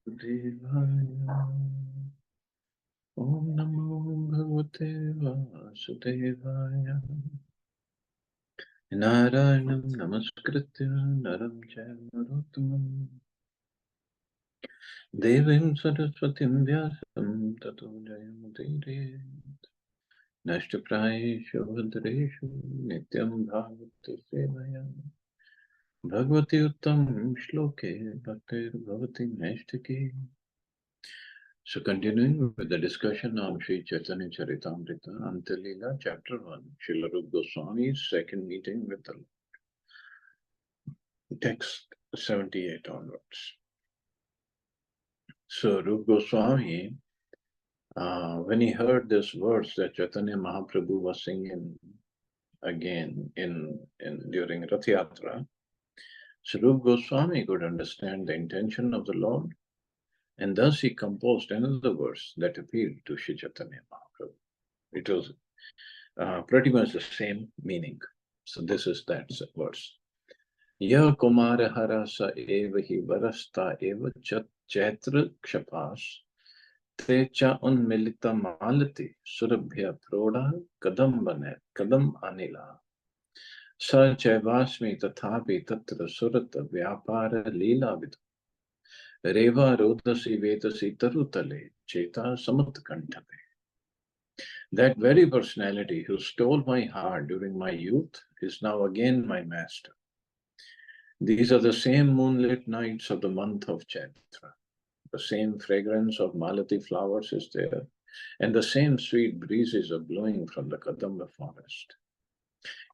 Devaya. Om Namo Bhagavate Vasudevaya. Narayanam Namaskritya Naram Chaiva Narottamam Devim Saraswatim Vyasam Tato Jayamudire Nashtaprayeshu Bhadreshu Nityam Bhagavate Sevaya Bhagavati Uttam Shloke Bhaktir Bhavati Nashtaki. So continuing with the discussion on Sri Chaitanya Charitamrita, Antya Lila, Chapter 1, Srila Rupa Goswami's second meeting with the Lord. Text 78 onwards. So Rupa Goswami, when he heard this verse that Chaitanya Mahaprabhu was singing again during Rath Yatra, so Rupa Goswami could understand the intention of the Lord, and thus he composed another verse that appealed to Sri Chaitanya Mahaprabhu. It was pretty much the same meaning. So this is that verse. Ya Kumara Harasa eva hi varasta eva chaitra kshapas te cha unmilita malati surabhya proda kadam anila sa chaivasmi tathapi tatra surata vyapara lila vidu reva rodasi vedasi tarutale cheta samutkantave. That very personality who stole my heart during my youth is now again my master. These are the same moonlit nights of the month of Chaitra. The same fragrance of malati flowers is there, and the same sweet breezes are blowing from the Kadamba forest.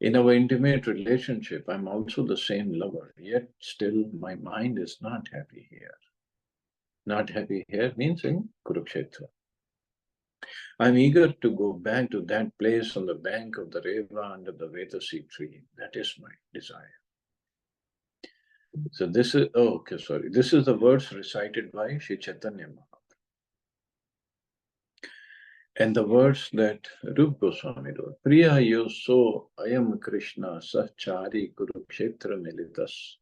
In our intimate relationship, I'm also the same lover, yet still my mind is not happy here. Not happy here means in Kurukshetra. I'm eager to go back to that place on the bank of the Reva under the Vedasi tree. That is my desire. So this is, this is the verse recited by Sri Chaitanya Mahaprabhu. And the verse that Rupa Goswami wrote, Priya yo so ayam Krishna sachari kurukshetra militas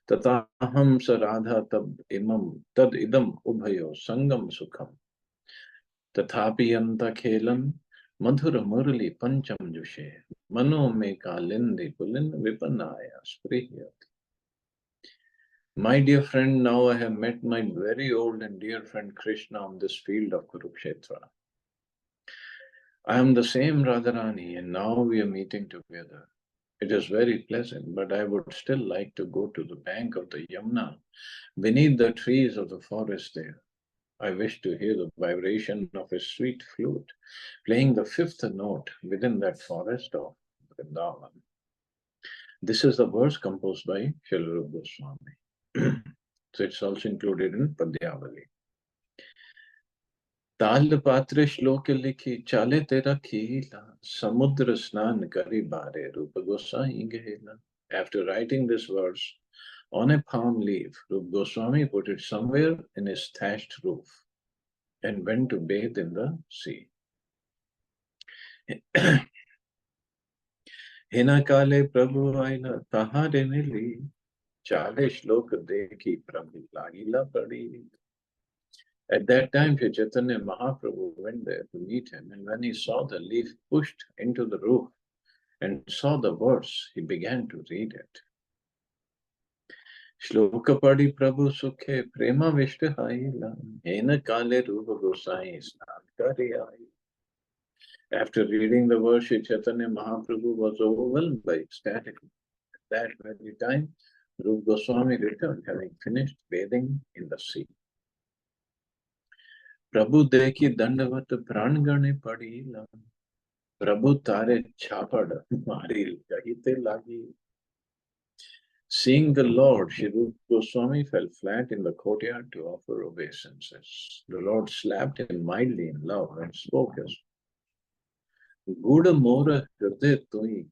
tataham sa radha tad idam ubhayo sangam sukham tathapi anta khelan madhura murali pancham jushe mano me kalindi pulin vipanaya sprihya. My dear friend, now I have met my very old and dear friend Krishna on this field of Kurukshetra. I am the same Radharani and now we are meeting together. It is very pleasant, but I would still like to go to the bank of the Yamuna, beneath the trees of the forest there. I wish to hear the vibration of a sweet flute, playing the fifth note within that forest of Vrindavan. This is the verse composed by Srila Rupa Goswami. So it's also included in Padyavali. ताल पात्र श्लोक लिखी चाले तेरा खीला samudra snan kari bare Rupa Goswami gehela. After writing this verse on a palm leaf, Rupa Goswami put it somewhere in his thatched roof and went to bathe in the sea. Hina kale Prabhu aina tahare mili chale shlok dekhi Prabhu lagila padi. At that time, Sri Chaitanya Mahaprabhu went there to meet him, and when he saw the leaf pushed into the roof and saw the verse, he began to read it. Shloka padi Prabhu sukhe prema vishta haila hena kale rupa gosai snan kari ai. After reading the verse, Sri Chaitanya Mahaprabhu was overwhelmed by ecstatic. At that very time, Rupa Goswami returned, having finished bathing in the sea. प्रभु देखी दंडवत प्राण गणे पड़ी प्रभु तारे छापड़ मारी कहिते लागी. Seeing the Lord, Sri Rupa Goswami fell flat in the courtyard to offer obeisances. The Lord slapped him mildly in love and spoke as Guda Mora Hriday Tui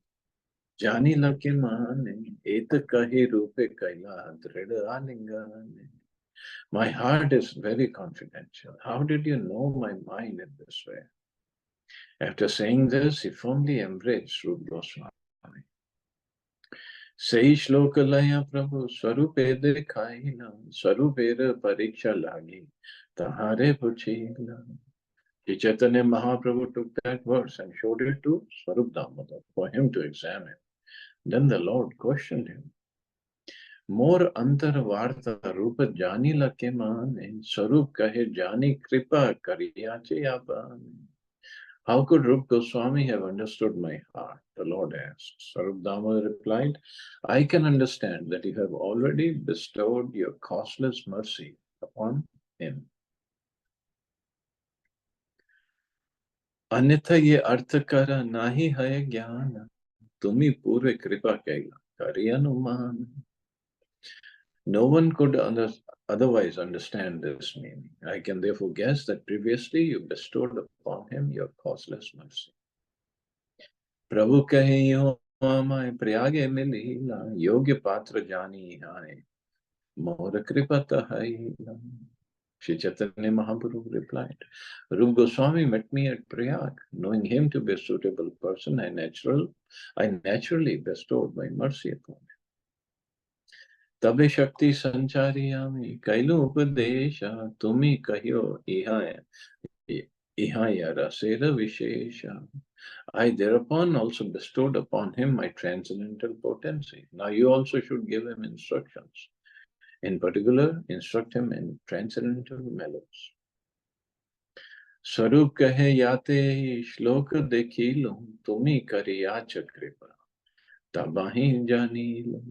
Jani Lake Mahane Eta Kahi Rupe Kaila Dreda Alingane. My heart is very confidential. How did you know my mind in this way? After saying this, he firmly embraced Rupa Goswami. Sei shlokalaya Prabhu Swarupe dekhaila Swarupera pariksha lagi Tahare puchila. Sri Chaitanya Mahaprabhu took that verse and showed it to Swarup Damodar for him to examine. Then the Lord questioned him. More antar varta rupa jani lake mane Swarup kahe jani kripa kariyache yapane. How could Rup Goswami have understood my heart? The Lord asked. Swarup Damodar replied, I can understand that you have already bestowed your costless mercy upon him. अन्यथा ये अर्थ कर नाही है ज्ञान तुम्ही पूर्व कृपा कैला करी अनुमान. No one could otherwise understand this meaning. I can therefore guess that previously you bestowed upon him your causeless mercy. प्रभु कहे यो माय प्रयागे में लीला योग्य पात्र जानी आए मोर कृपा है. Sri Chaitanya Mahaprabhu replied, Rup Goswami met me at Prayag. Knowing him to be a suitable person, I naturally bestowed my mercy upon him. Tabe Shakti Sanchariyami Kailu Upadesha Tumi Kahyo Ihaya Rasera Vishesha. I thereupon also bestowed upon him my transcendental potency. Now you also should give him instructions. In particular, instruct him in transcendental mellows. Swarup kahe yate श्लोक देखिलो तुम्ही करियाच कृपा tabahi janilo.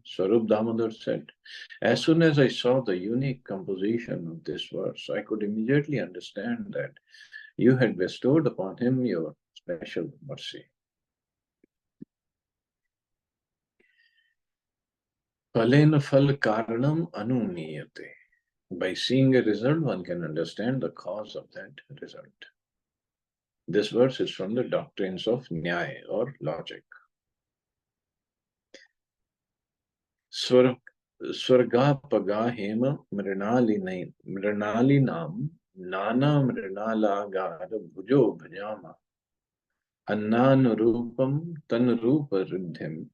Swarup Damodar said, as soon as I saw the unique composition of this verse, I could immediately understand that you had bestowed upon him your special mercy. Phalena phal karanam anuniyate. By seeing a result, one can understand the cause of that result. This verse is from the doctrines of Nyaya or logic. Swarga hema mrinali nam nana mrinalagar bhujo bhajama annanurupam tanrupa riddhim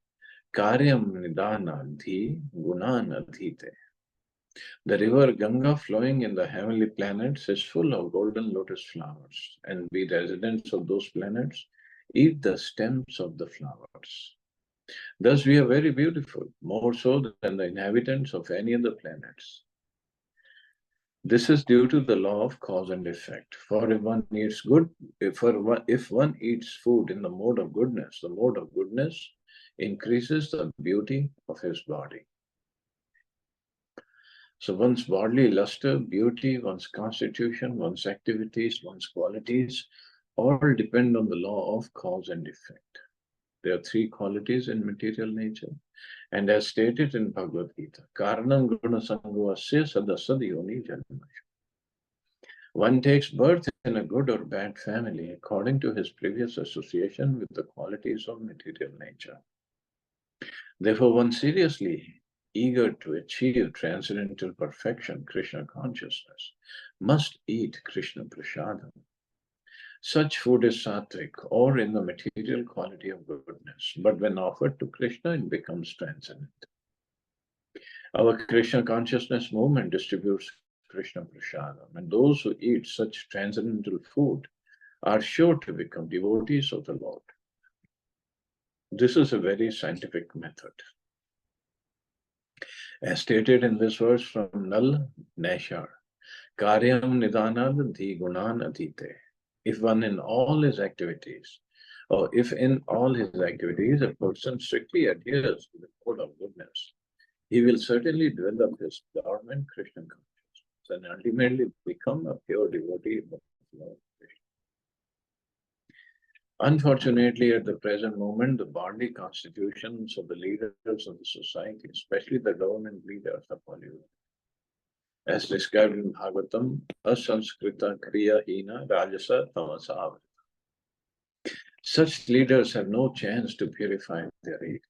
karyam nidanadhi gunanadhite. The river Ganga flowing in the heavenly planets is full of golden lotus flowers, and we residents of those planets eat the stems of the flowers. Thus we are very beautiful, more so than the inhabitants of any other planets. This is due to the law of cause and effect. For if one eats if one eats food in the mode of goodness, the mode of goodness increases the beauty of his body. So one's bodily luster, beauty, one's constitution, one's activities, one's qualities, all depend on the law of cause and effect. There are three qualities in material nature. And as stated in Bhagavad Gita, Karanam Guna Sangvasya Sadasad Yoni Janmashu. One takes birth in a good or bad family according to his previous association with the qualities of material nature. Therefore, one seriously eager to achieve transcendental perfection, Krishna consciousness, must eat Krishna prasadam. Such food is sattvic or in the material quality of goodness, but when offered to Krishna, it becomes transcendent. Our Krishna consciousness movement distributes Krishna prasadam, and those who eat such transcendental food are sure to become devotees of the Lord. This is a very scientific method. As stated in this verse from Nal Nashar, Karyam Nidanad Dhi Gunan Adhite. If in all his activities a person strictly adheres to the code of goodness, he will certainly develop his dormant Krishna consciousness and ultimately become a pure devotee of Lord Krishna. Unfortunately, at the present moment, the bodily constitutions of the leaders of the society, especially the government leaders, are polluted. As described in Bhagavatam, asanskrita kriya hina rajasa tamasa. Such leaders have no chance to purify their age.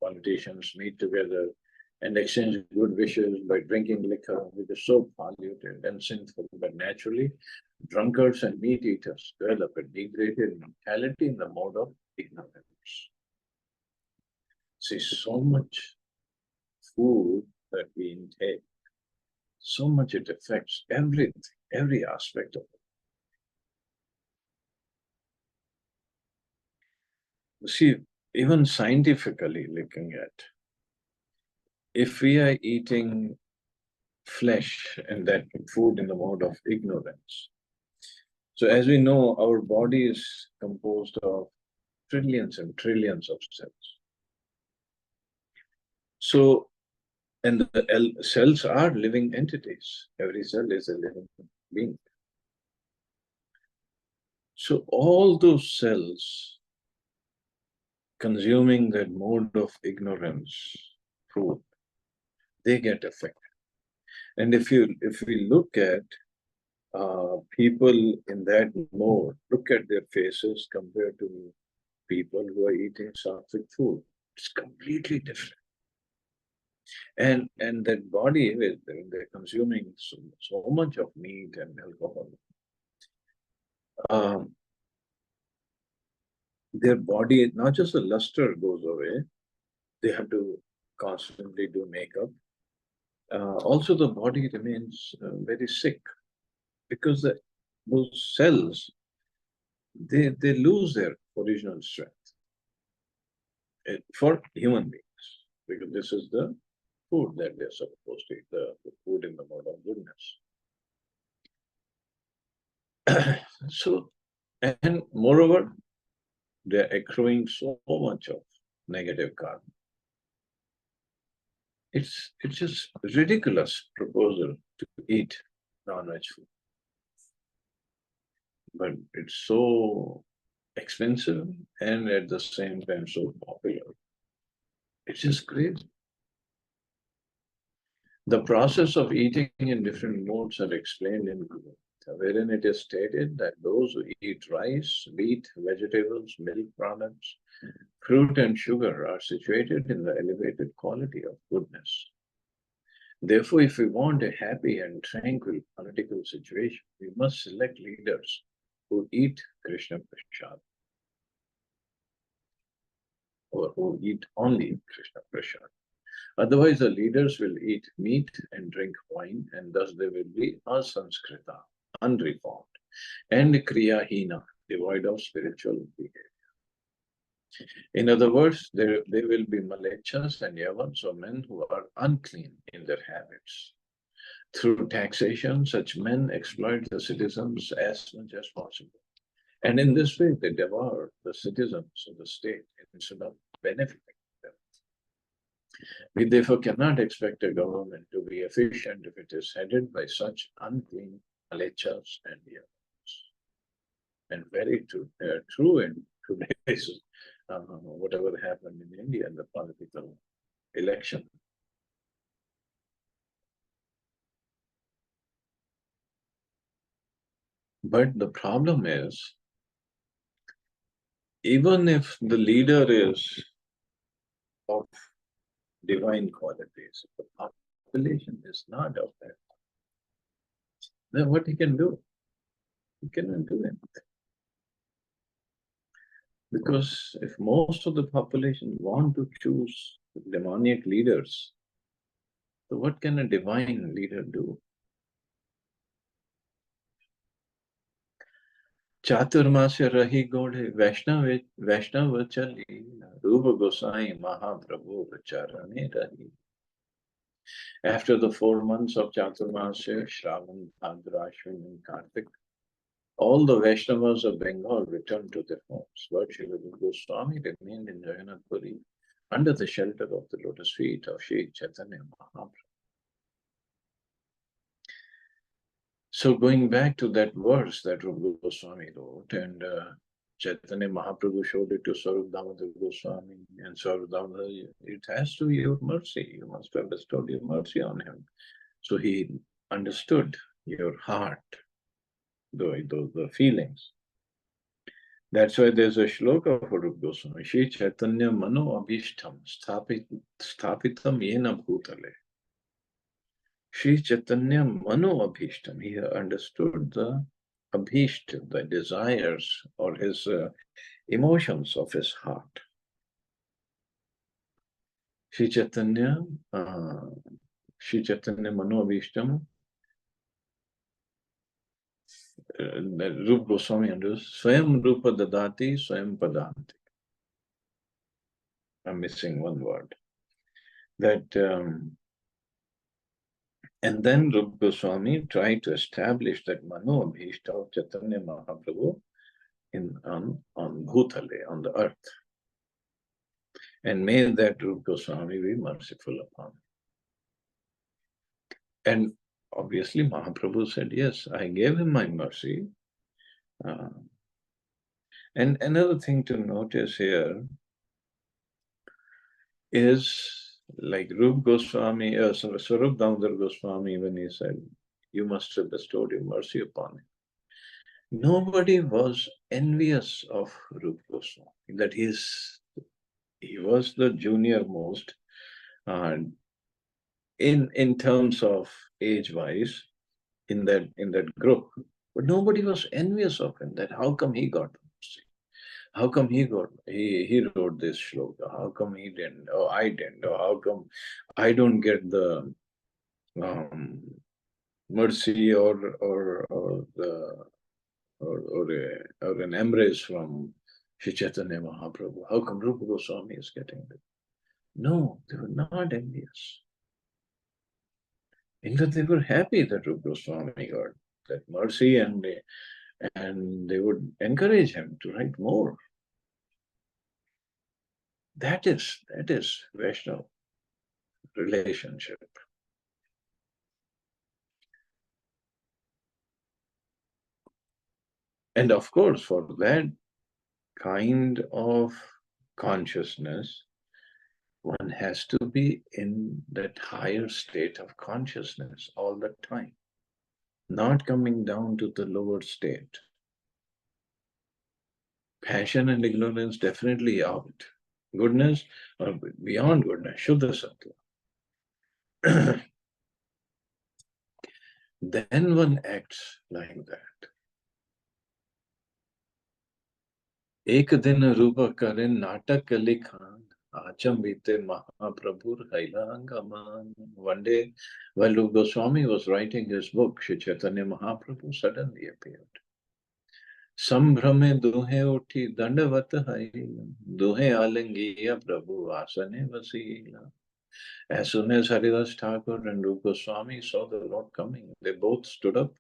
Politicians meet together and exchange good wishes by drinking liquor, which is so polluted and sinful, but naturally, drunkards and meat eaters develop a degraded mentality in the mode of ignorance. See, so much food that we intake, so much it affects everything, every aspect of it. See, even scientifically looking at, if we are eating flesh and that food in the mode of ignorance. So as we know, our body is composed of trillions and trillions of cells. So, and the cells are living entities. Every cell is a living being. So all those cells consuming that mode of ignorance food, they get affected. And if we look at people in that mode, look at their faces compared to people who are eating sattvic food. It's completely different. And that body, they're consuming so much of meat and alcohol. Um, their body, not just the luster goes away, they have to constantly do makeup. Also, the body remains very sick because those cells, they lose their original strength for human beings, because this is the food that they're supposed to eat, the food in the mode of goodness. So, and moreover, they're accruing so much of negative karma. It's just ridiculous proposal to eat non-veg food, but it's so expensive and at the same time so popular. It's just crazy. The process of eating in different modes are explained in Guru, wherein it is stated that those who eat rice, wheat, vegetables, milk products, fruit and sugar are situated in the elevated quality of goodness. Therefore, if we want a happy and tranquil political situation, we must select leaders who eat Krishna Prasad, or who eat only Krishna Prasad. Otherwise, the leaders will eat meat and drink wine, and thus they will be asanskrita, unreformed, and kriyahina, devoid of spiritual behavior. In other words, they will be malechas and yavans, or men who are unclean in their habits. Through taxation, such men exploit the citizens as much as possible. And in this way, they devour the citizens of the state instead of benefiting them. We therefore cannot expect a government to be efficient if it is headed by such unclean malechas and yavans. And very true in today's whatever happened in India in the political election. But the problem is, even if the leader is of divine qualities, if the population is not of that, then what he can do? He cannot do anything. Because if most of the population want to choose demoniac leaders, so what can a divine leader do? चातुर्मास्य रही गोढ़े वैष्णव चली रूप गोसाई महाप्रभु चरणे रही. After the 4 months of Chaturmasya, Shravan, Bhadra, Ashwin, and Kartik, all the Vaishnavas of Bengal returned to their homes, but Srila Goswami remained in Jagannath Puri under the shelter of the lotus feet of Sri Chaitanya Mahaprabhu. So going back to that verse that Rupa Goswami wrote, and Chaitanya Mahaprabhu showed it to Swarup Damodar Goswami, and Swarup Damodar, it has to be your mercy. You must have bestowed your mercy on him. So he understood your heart, the feelings. That's why there's a shloka for Rupa Goswami. Shri Chaitanya Mano Abhishtam Sthapitam Yena Bhutale. Shri Chaitanya Mano Abhishtam. He understood the Abhishta, the desires or his emotions of his heart. Sri Chaitanya, Sri Chaitanya Mano Abhishtam, Rupa Goswami understood, Swayam Rupa Dadati, Swayam Padanti. I'm missing one word. That, and then Rupa Goswami tried to establish that Mano Abhishta of Chaitanya Mahaprabhu on Bhutale, on the earth, and made that Rupa Goswami be merciful upon. And obviously Mahaprabhu said, yes, I gave him my mercy. And another thing to notice here is like Rup Goswami, Swarup Damodar Goswami, when he said, you must have bestowed your mercy upon him. Nobody was envious of Rup Goswami, that he was the junior most in terms of age-wise in that group. But nobody was envious of him, that how come he got mercy? How come he wrote this shloka? How come he didn't? Or I didn't? Or how come I don't get the mercy or an embrace from Sri Chaitanya Mahaprabhu? How come Rupa Goswami is getting it? No, they were not envious. In fact, they were happy that Rupa Goswami got that mercy, and they would encourage him to write more. That is Vaishnava relationship. And of course, for that kind of consciousness, one has to be in that higher state of consciousness all the time, not coming down to the lower state. Passion and ignorance definitely out. Goodness or beyond goodness, Shuddha Sattva. Then one acts like that. Ek din rupa karin natak likhan, achambite Mahaprabhur Hailangaman. One day, while Rupa Goswami was writing his book, Sri Chaitanya Mahaprabhu suddenly appeared. Sambhrame duhe uthi dandavat haila, duhe alingiya Prabhu asane vasila. As soon as Haridas Thakur and Rupa Goswami saw the Lord coming, they both stood up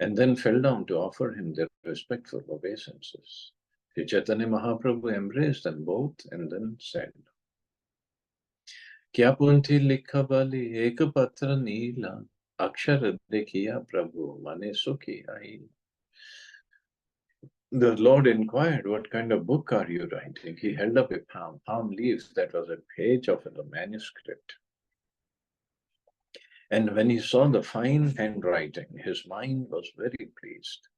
and then fell down to offer him their respectful obeisances. Sri Chaitanya Mahaprabhu embraced them both and then said, Kya punthi likha bali ek patra neela, akshar dekhiya Prabhu mane sukhi aila. The Lord inquired, what kind of book are you writing? He held up a palm leaf that was a page of the manuscript. And when he saw the fine handwriting, his mind was very pleased.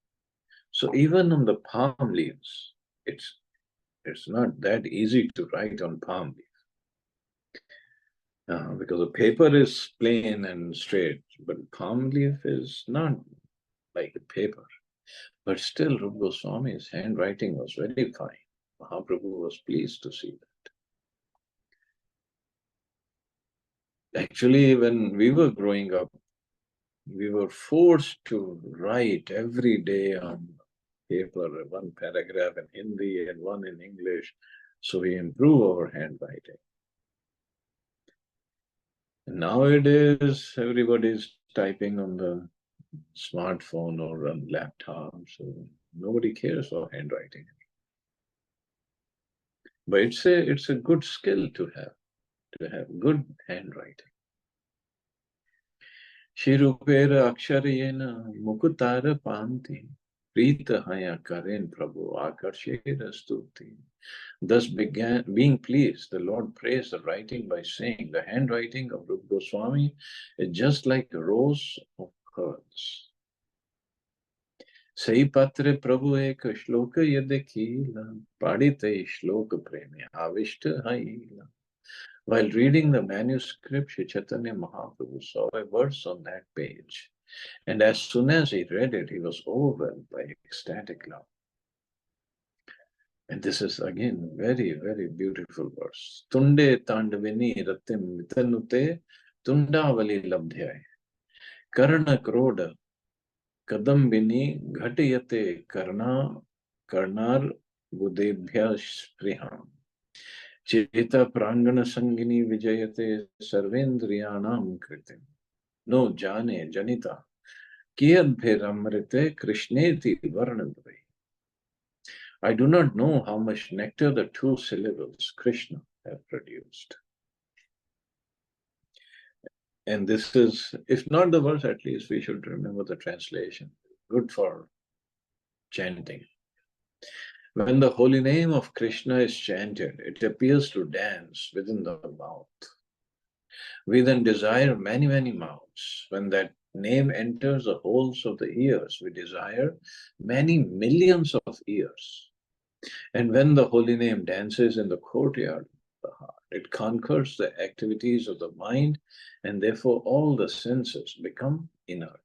So even on the palm leaves, it's not that easy to write on palm leaf. Because the paper is plain and straight, but palm leaf is not like a paper. But still, Rupa Goswami's handwriting was very fine. Mahaprabhu was pleased to see that. Actually, when we were growing up, we were forced to write every day on paper, one paragraph in Hindi and one in English, so we improve our handwriting. And nowadays, everybody is typing on the smartphone or on laptop, so nobody cares for handwriting. But it's a good skill to have good handwriting. Shirupera aksharayena mukutara panti, prita haya karen prabhu akarshera stuti. Thus being pleased, the Lord praised the writing by saying, the handwriting of Rupa Goswami is just like a rose of curls. Sai patre prabhu ek shloka yadekila, padite shloka premi avishta haila. While reading the manuscript, Sri Chaitanya Mahaprabhu saw a verse on that page. And as soon as he read it, he was overwhelmed by ecstatic love. And this is again very, very beautiful verse. Tunde tandavini ratim vitanute tundavali labdhyay. Karna kroda kadambini ghatiyate karnar budebhya spriham. Cheta prangana sangini vijayate sarvendriyanam kritim. No jane janita kiyadbhiramrite krishneti varnadvai. I do not know how much nectar the two syllables Krishna have produced. And this is, if not the verse, at least we should remember the translation. Good for chanting. When the holy name of Krishna is chanted, it appears to dance within the mouth. We then desire many, many mouths. When that name enters the holes of the ears, we desire many millions of ears. And when the holy name dances in the courtyard of the heart, it conquers the activities of the mind, and therefore all the senses become inert.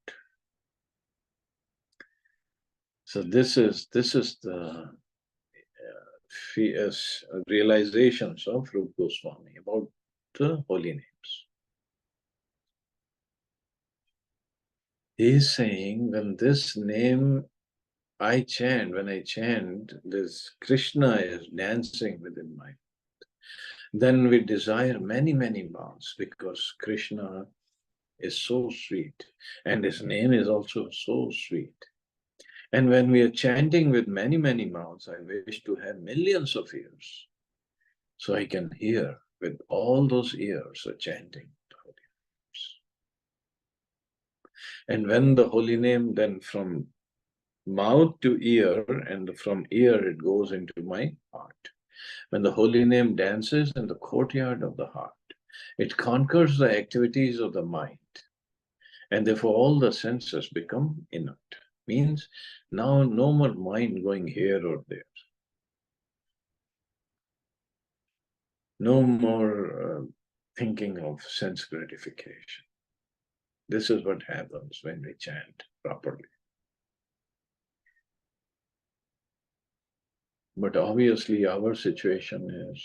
So this is the realizations of Rupa Goswami about the holy names. He is saying, when this name when I chant, this Krishna is dancing within my. Then we desire many, many mouths, because Krishna is so sweet and his name is also so sweet. And when we are chanting with many, many mouths, I wish to have millions of ears so I can hear with all those ears a chanting the holy names. And when the holy name, then from mouth to ear, and from ear it goes into my heart. When the holy name dances in the courtyard of the heart, it conquers the activities of the mind, and therefore all the senses become inert. Means now no more mind going here or there. No more thinking of sense gratification. This is what happens when we chant properly. But obviously our situation is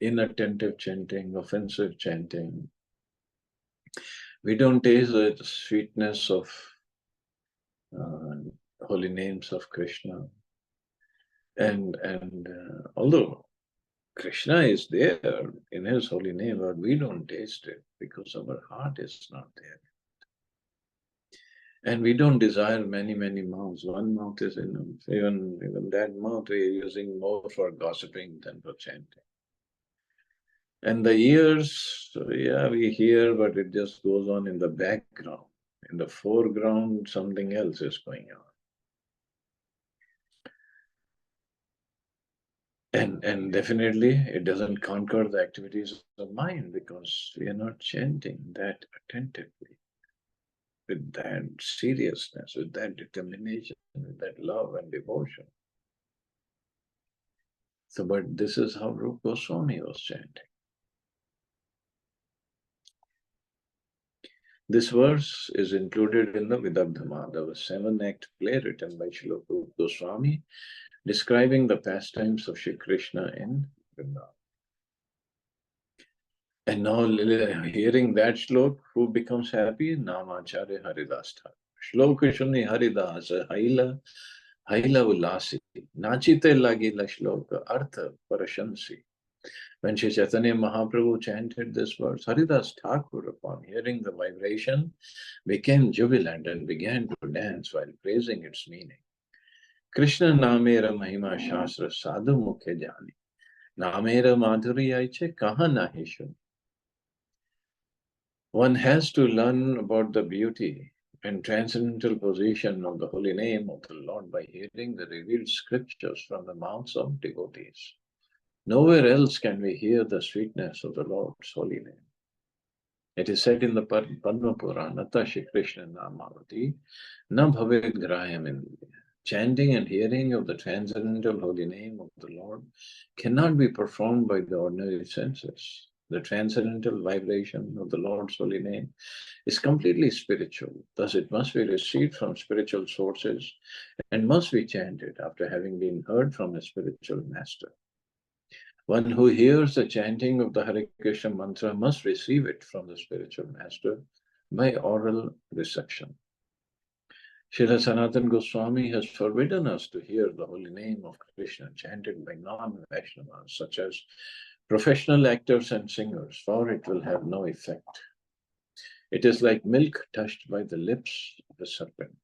inattentive chanting, offensive chanting. We don't taste the sweetness of holy names of Krishna. And although Krishna is there in his holy name, but we don't taste it because our heart is not there. And we don't desire many, many mouths. One mouth is enough. Even that mouth we are using more for gossiping than for chanting. And the ears, yeah, we hear, but it just goes on in the background. In the foreground, something else is going on. And definitely it doesn't conquer the activities of mind, because we are not chanting that attentively, with that seriousness, with that determination, with that love and devotion. So, but this is how Rupa Goswami was chanting. This verse is included in the Vidabdhamma, the 7-act play written by Srila Rupa Goswami, describing the pastimes of Shri Krishna in Vrindavan. And now, hearing that shlok, who becomes happy? Namacharya Haridas Thakur. Shloka Shuni Haridas, Haila Ullasi, Nachite Lagila Shloka, Artha Parashansi. When Sri Chaitanya Mahaprabhu chanted this verse, Haridas Thakur, upon hearing the vibration, became jubilant and began to dance while praising its meaning. Krishna Namera Mahima Shastra Sadhu Mukhe Jani. Namera Madhuri Aiche Kaha Nahi Shuni. One has to learn about the beauty and transcendental position of the holy name of the Lord by hearing the revealed scriptures from the mouths of devotees. Nowhere else can we hear the sweetness of the Lord's holy name. It is said in the Padma Purana, Nata Shri Krishna Namavati, Na Bhavet Graham Indriya. Chanting and hearing of the transcendental holy name of the Lord cannot be performed by the ordinary senses. The transcendental vibration of the Lord's holy name is completely spiritual. Thus, it must be received from spiritual sources and must be chanted after having been heard from a spiritual master. One who hears the chanting of the Hare Krishna mantra must receive it from the spiritual master by oral reception. Srila Sanatana Goswami has forbidden us to hear the holy name of Krishna chanted by non-Vaishnavas, such as professional actors and singers, for it will have no effect. It is like milk touched by the lips of a serpent.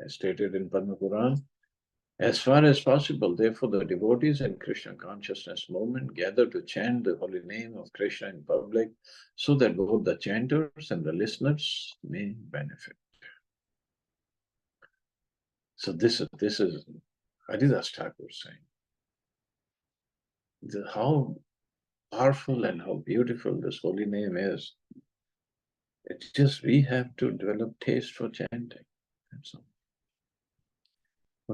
As stated in Padma Puran, as far as possible, therefore, the devotees in Krishna consciousness movement gather to chant the holy name of Krishna in public so that both the chanters and the listeners may benefit. So this is Haridas Thakur saying how powerful and how beautiful this holy name is. It's just we have to develop taste for chanting. That's all.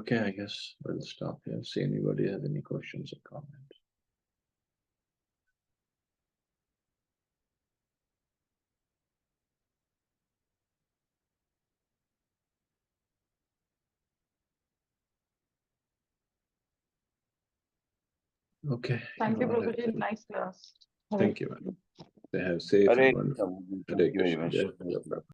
Okay, I guess we'll stop here. See anybody has any questions or comments. Okay. Thank you, Prabhuji. Nice class. Thank you. They have safe Hare and wonderful. Krishna. Hare Thank you very Krishna. much. Jai Jai Prabhupada.